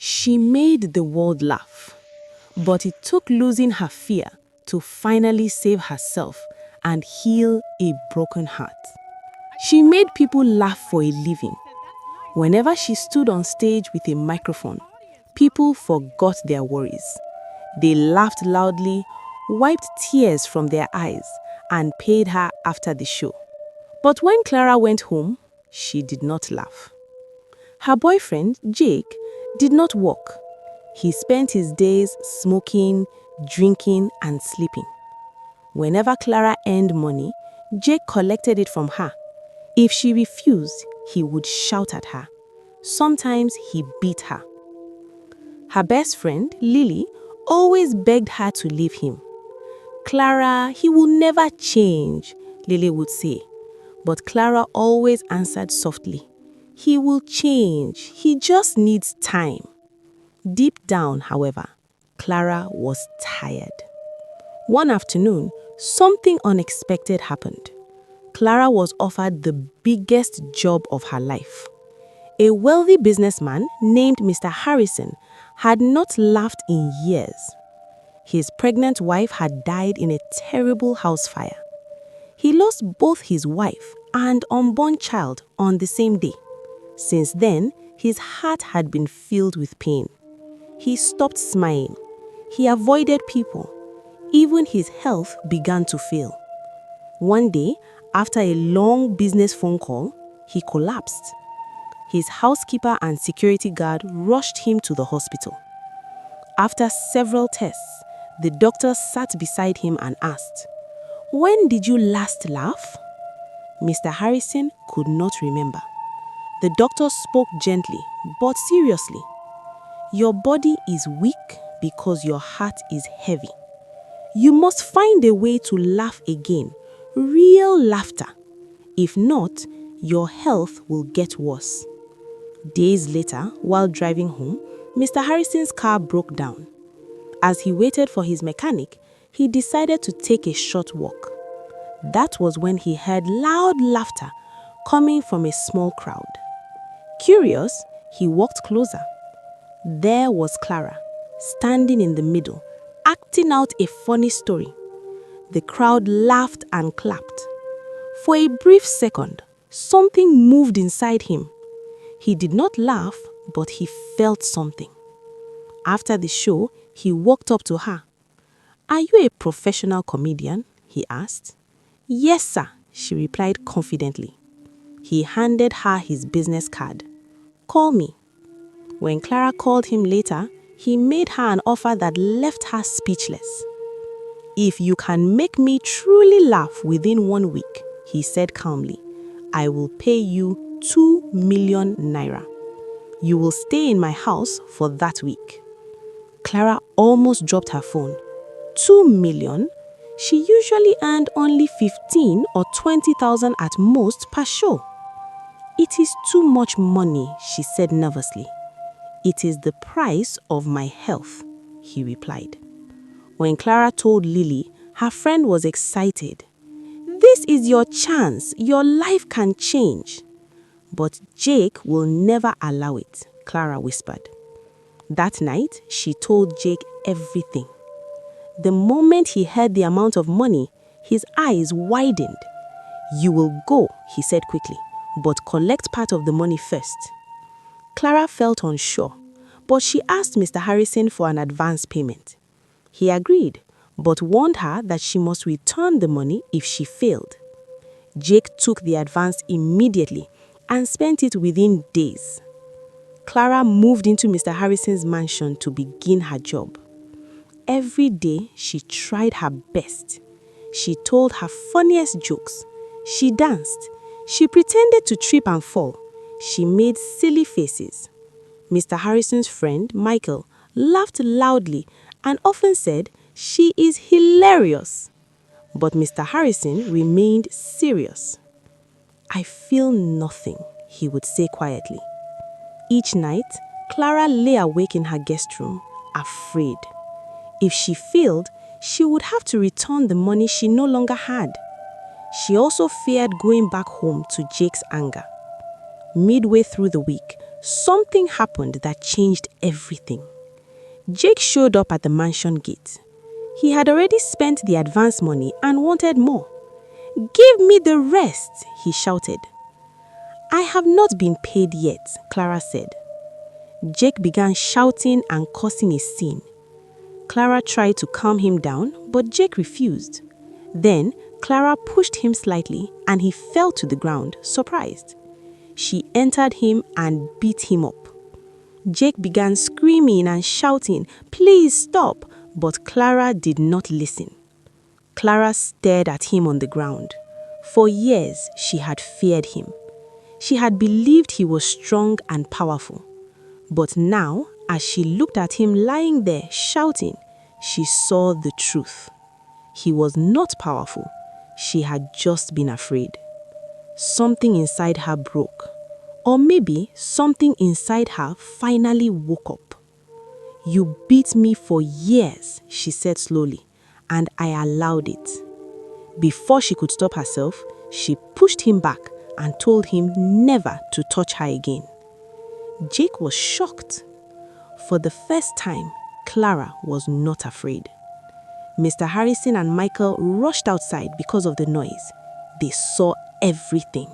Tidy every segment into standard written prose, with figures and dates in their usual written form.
She made the world laugh, but it took losing her fear to finally save herself and heal a broken heart. She made people laugh for a living. Whenever she stood on stage with a microphone, people forgot their worries. They laughed loudly, wiped tears from their eyes, and paid her after the show. But when Clara went home, she did not laugh. Her boyfriend, Jake, did not work. He spent his days smoking, drinking, and sleeping. Whenever Clara earned money, Jake collected it from her. If she refused, he would shout at her. Sometimes he beat her. Her best friend, Lily, always begged her to leave him. "Clara, he will never change," Lily would say. But Clara always answered softly, "He will change. He just needs time." Deep down, however, Clara was tired. One afternoon, something unexpected happened. Clara was offered the biggest job of her life. A wealthy businessman named Mr. Harrison had not laughed in years. His pregnant wife had died in a terrible house fire. He lost both his wife and unborn child on the same day. Since then, his heart had been filled with pain. He stopped smiling. He avoided people. Even his health began to fail. One day, after a long business phone call, he collapsed. His housekeeper and security guard rushed him to the hospital. After several tests, the doctor sat beside him and asked, "When did you last laugh?" Mr. Harrison could not remember. The doctor spoke gently but seriously. "Your body is weak because your heart is heavy. You must find a way to laugh again, real laughter. If not, your health will get worse." Days later, while driving home, Mr. Harrison's car broke down. As he waited for his mechanic, he decided to take a short walk. That was when he heard loud laughter coming from a small crowd. Curious, he walked closer. There was Clara, standing in the middle, acting out a funny story. The crowd laughed and clapped. For a brief second, something moved inside him. He did not laugh, but he felt something. After the show, he walked up to her. "Are you a professional comedian?" he asked. "Yes, sir," she replied confidently. He handed her his business card. "Call me." When Clara called him later, he made her an offer that left her speechless. "If you can make me truly laugh within 1 week," he said calmly, "I will pay you 2 million naira. You will stay in my house for that week." Clara almost dropped her phone. 2 million? She usually earned only 15 or 20,000 at most per show. "It is too much money," she said nervously. "It is the price of my health," he replied. When Clara told Lily, her friend was excited. "This is your chance. Your life can change." "But Jake will never allow it," Clara whispered. That night, she told Jake everything. The moment he heard the amount of money, his eyes widened. "You will go," he said quickly, "but collect part of the money first." Clara felt unsure, but she asked Mr. Harrison for an advance payment. He agreed, but warned her that she must return the money if she failed. Jake took the advance immediately and spent it within days. Clara moved into Mr. Harrison's mansion to begin her job. Every day, she tried her best. She told her funniest jokes. She danced. She pretended to trip and fall. She made silly faces. Mr. Harrison's friend, Michael, laughed loudly and often said, "She is hilarious." But Mr. Harrison remained serious. "I feel nothing," he would say quietly. Each night, Clara lay awake in her guest room, afraid. If she failed, she would have to return the money she no longer had. She also feared going back home to Jake's anger. Midway through the week, something happened that changed everything. Jake showed up at the mansion gate. He had already spent the advance money and wanted more. "Give me the rest," he shouted. "I have not been paid yet," Clara said. Jake began shouting and causing a scene. Clara tried to calm him down, but Jake refused. Then, Clara pushed him slightly and he fell to the ground, surprised. She entered him and beat him up. Jake began screaming and shouting, "Please stop," but Clara did not listen. Clara stared at him on the ground. For years, she had feared him. She had believed he was strong and powerful. But now, as she looked at him lying there shouting, she saw the truth. He was not powerful. She had just been afraid. Something inside her broke. Or maybe something inside her finally woke up. "You beat me for years," she said slowly, "and I allowed it." Before she could stop herself, she pushed him back and told him never to touch her again. Jake was shocked. For the first time, Clara was not afraid. Mr. Harrison and Michael rushed outside because of the noise. They saw everything.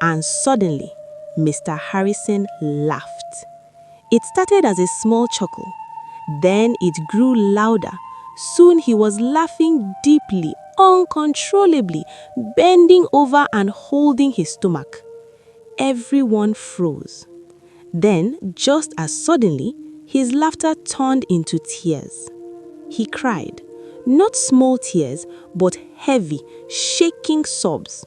And suddenly, Mr. Harrison laughed. It started as a small chuckle. Then it grew louder. Soon he was laughing deeply, uncontrollably, bending over and holding his stomach. Everyone froze. Then, just as suddenly, his laughter turned into tears. He cried, not small tears, but heavy, shaking sobs.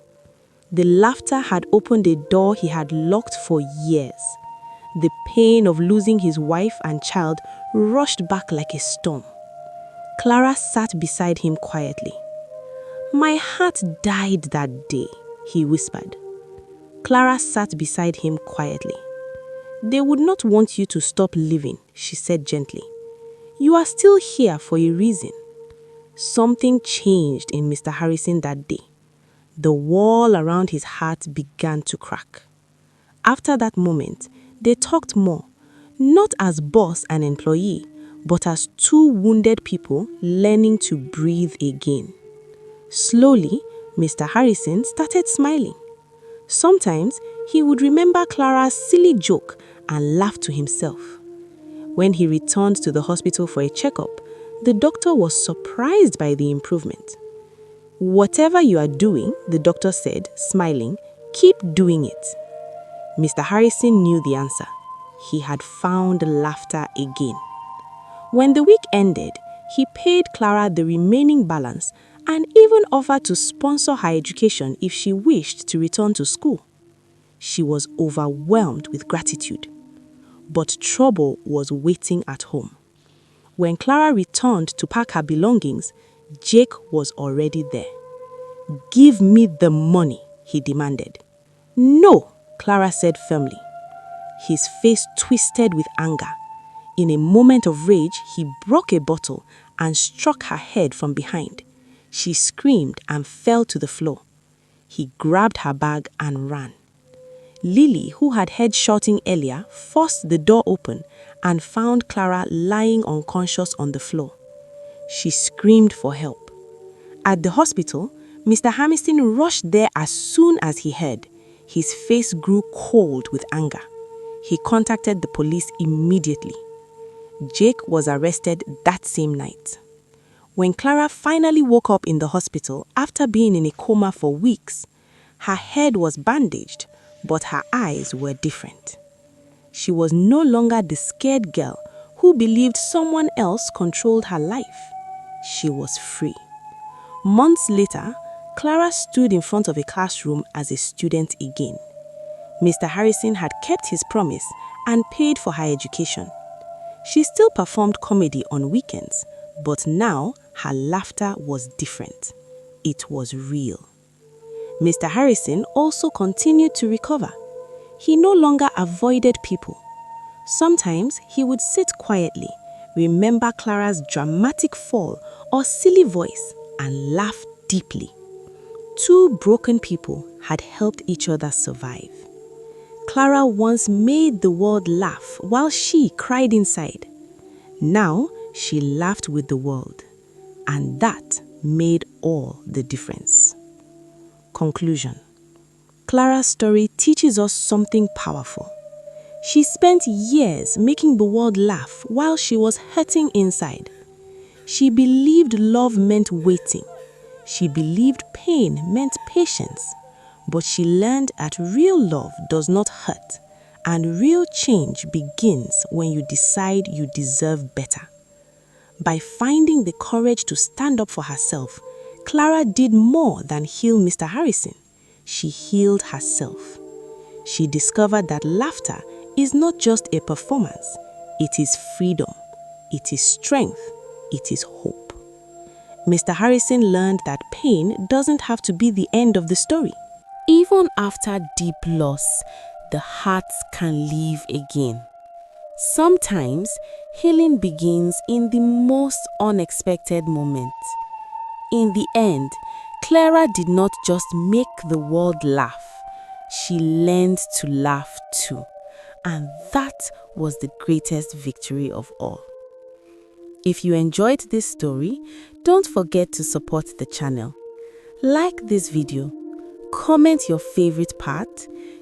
The laughter had opened a door he had locked for years. The pain of losing his wife and child rushed back like a storm. Clara sat beside him quietly. "My heart died that day," he whispered. Clara sat beside him quietly. "They would not want you to stop living," she said gently. "You are still here for a reason." Something changed in Mr. Harrison that day. The wall around his heart began to crack. After that moment, they talked more, not as boss and employee, but as two wounded people learning to breathe again. Slowly, Mr. Harrison started smiling. Sometimes he would remember Clara's silly joke and laugh to himself. When he returned to the hospital for a checkup, the doctor was surprised by the improvement. "Whatever you are doing," the doctor said, smiling, "keep doing it." Mr. Harrison knew the answer. He had found laughter again. When the week ended, he paid Clara the remaining balance and even offered to sponsor her education if she wished to return to school. She was overwhelmed with gratitude. But trouble was waiting at home. When Clara returned to pack her belongings, Jake was already there. "Give me the money," he demanded. "No," Clara said firmly. His face twisted with anger. In a moment of rage, he broke a bottle and struck her head from behind. She screamed and fell to the floor. He grabbed her bag and ran. Lily, who had heard shouting earlier, forced the door open and found Clara lying unconscious on the floor. She screamed for help. At the hospital, Mr. Harrison rushed there as soon as he heard. His face grew cold with anger. He contacted the police immediately. Jake was arrested that same night. When Clara finally woke up in the hospital after being in a coma for weeks, her head was bandaged, but her eyes were different. She was no longer the scared girl who believed someone else controlled her life. She was free. Months later, Clara stood in front of a classroom as a student again. Mr. Harrison had kept his promise and paid for her education. She still performed comedy on weekends, but now her laughter was different. It was real. Mr. Harrison also continued to recover. He no longer avoided people. Sometimes he would sit quietly, remember Clara's dramatic fall or silly voice, and laugh deeply. Two broken people had helped each other survive. Clara once made the world laugh while she cried inside. Now she laughed with the world, and that made all the difference. Conclusion. Clara's story teaches us something powerful. She spent years making the world laugh while she was hurting inside. She believed love meant waiting. She believed pain meant patience. But she learned that real love does not hurt, and real change begins when you decide you deserve better. By finding the courage to stand up for herself, Clara did more than heal Mr. Harrison. She healed herself. She discovered that laughter is not just a performance. It is freedom. It is strength. It is hope. Mr. Harrison learned that pain doesn't have to be the end of the story. Even after deep loss, the heart can live again. Sometimes, healing begins in the most unexpected moments. In the end, Clara did not just make the world laugh. She learned to laugh too. And that was the greatest victory of all. If you enjoyed this story, don't forget to support the channel. Like this video, comment your favorite part,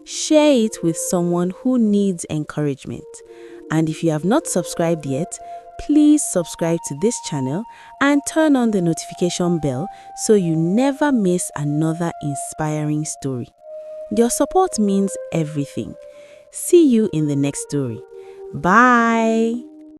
share it with someone who needs encouragement. And if you have not subscribed yet, please subscribe to this channel and turn on the notification bell so you never miss another inspiring story. Your support means everything. See you in the next story. Bye!